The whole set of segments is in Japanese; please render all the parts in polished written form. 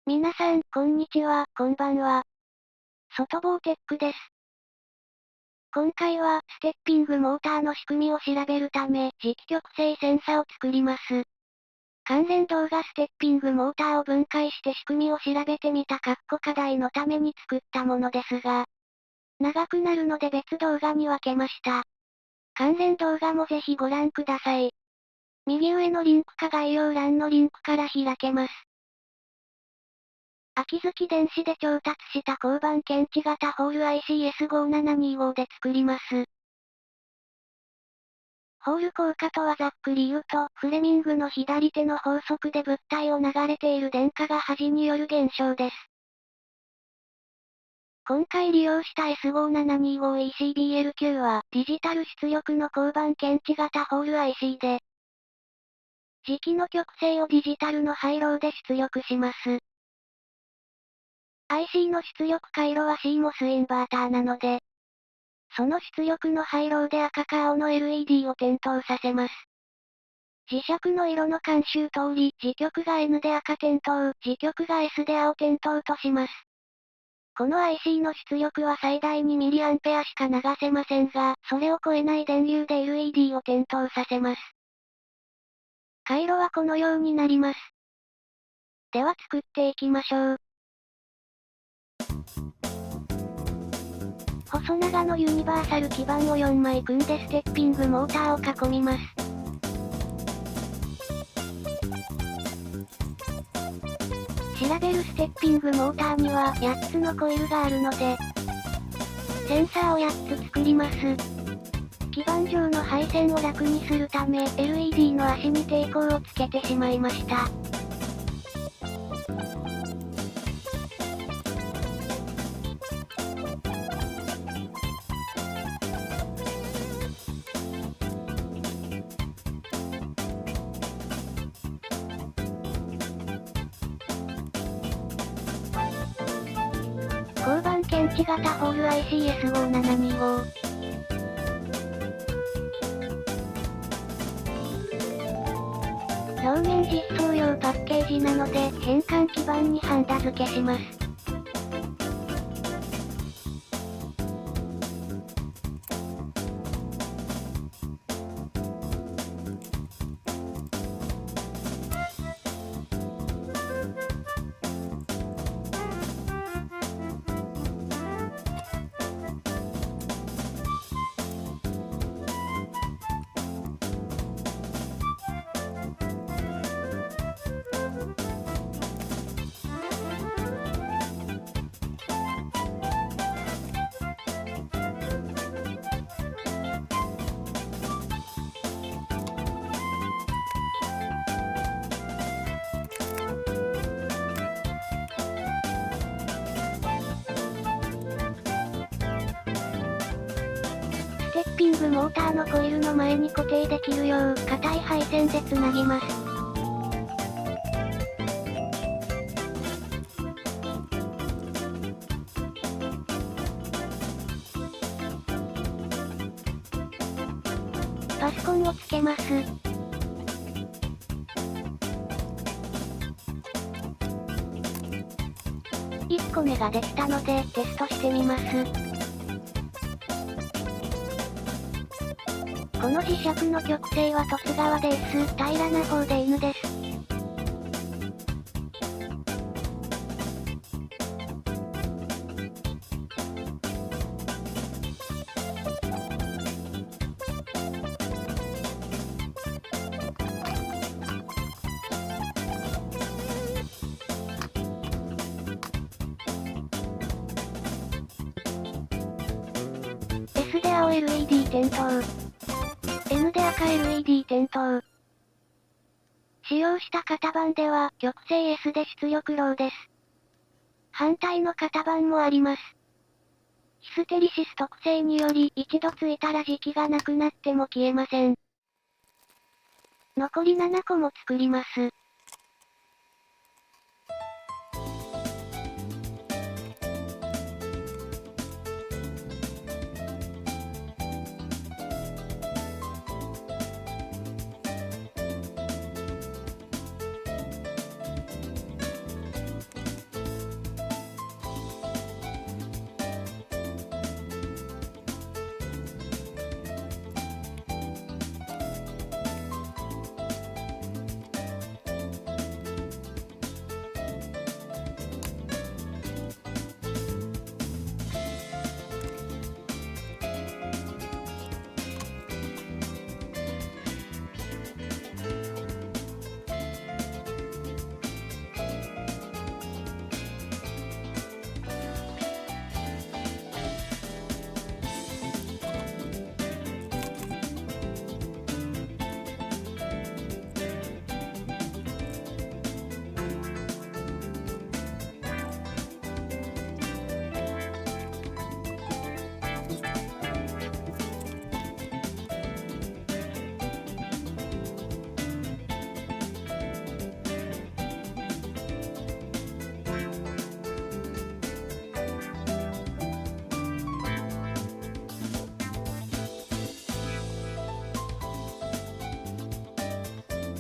皆さん、こんにちは、こんばんは。外房テックです。今回は、ステッピングモーターの仕組みを調べるため、磁気極性センサを作ります。関連動画ステッピングモーターを分解して仕組みを調べてみた課題のために作ったものですが、長くなるので別動画に分けました。関連動画もぜひご覧ください。右上のリンクか概要欄のリンクから開けます。秋月電子で調達した交番検知型ホール ICS5725 で作ります。ホール効果とはざっくり言うと、フレミングの左手の法則で物体を流れている電荷が端による現象です。今回利用した S5725ECBL9 は、ディジタル出力の交番検知型ホール IC で、磁気の極性をディジタルのハイローで出力します。IC の出力回路は CMOS インバーターなので、その出力のハイローで赤か青の LED を点灯させます。磁石の色の慣習通り、磁極が N で赤点灯、磁極が S で青点灯とします。この IC の出力は最大 2mA しか流せませんが、それを超えない電流で LED を点灯させます。回路はこのようになります。では作っていきましょう。細長のユニバーサル基板を4枚組んでステッピングモーターを囲みます。調べるステッピングモーターには8つのコイルがあるので、センサーを8つ作ります。基板上の配線を楽にするため LED の足に抵抗をつけてしまいました。交番検知型ホール ICS5725。表面実装用パッケージなので変換基板にハンダ付けします。ステッピングモーターのコイルの前に固定できるよう、硬い配線でつなぎます。パソコンをつけます。1個目ができたので、テストしてみます。この磁石の極性は凸側で S、平らな方で N です。S で青 LED 点灯。N で赤 LED 点灯。使用した型番では、極性 S で出力ローです。反対の型番もあります。ヒステリシス特性により、一度ついたら磁気がなくなっても消えません。残り7個も作ります。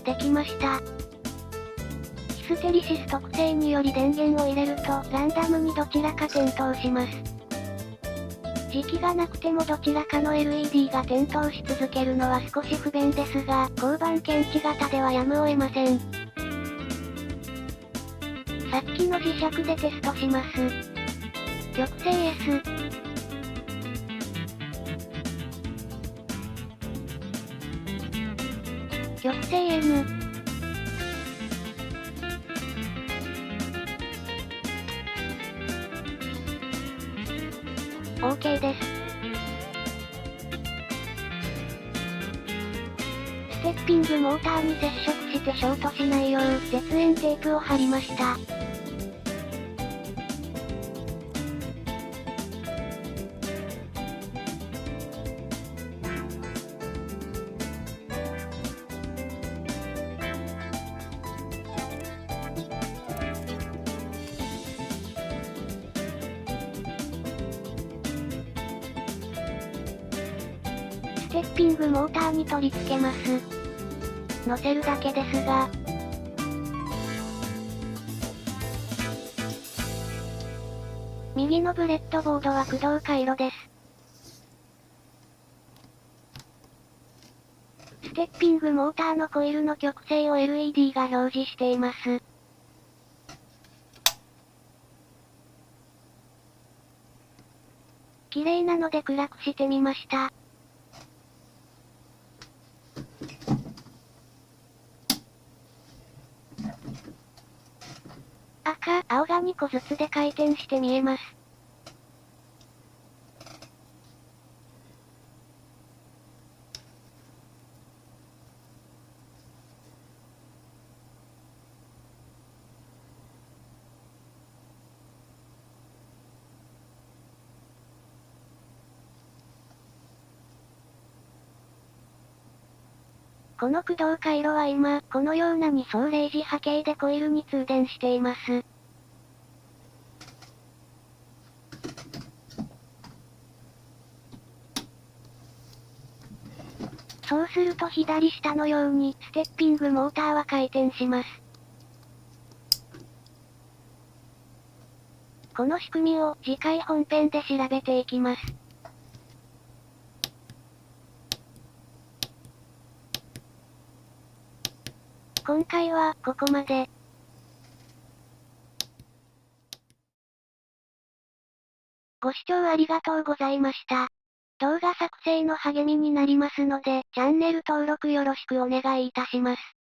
できました。ヒステリシス特性により電源を入れるとランダムにどちらか点灯します。磁気がなくてもどちらかの LED が点灯し続けるのは少し不便ですが、交番検知型ではやむを得ません。さっきの磁石でテストします。極性 S。極性 M。OK です。ステッピングモーターに接触してショートしないよう、絶縁テープを貼りました。ステッピングモーターに取り付けます。乗せるだけですが、右のブレッドボードは駆動回路です。ステッピングモーターのコイルの極性を LED が表示しています。綺麗なので暗くしてみました。赤、青が2個ずつで回転して見えます。この駆動回路は今、このような2層レイジ波形でコイルに通電しています。そうすると左下のように、ステッピングモーターは回転します。この仕組みを次回本編で調べていきます。今回はここまで。ご視聴ありがとうございました。動画作成の励みになりますので、チャンネル登録よろしくお願いいたします。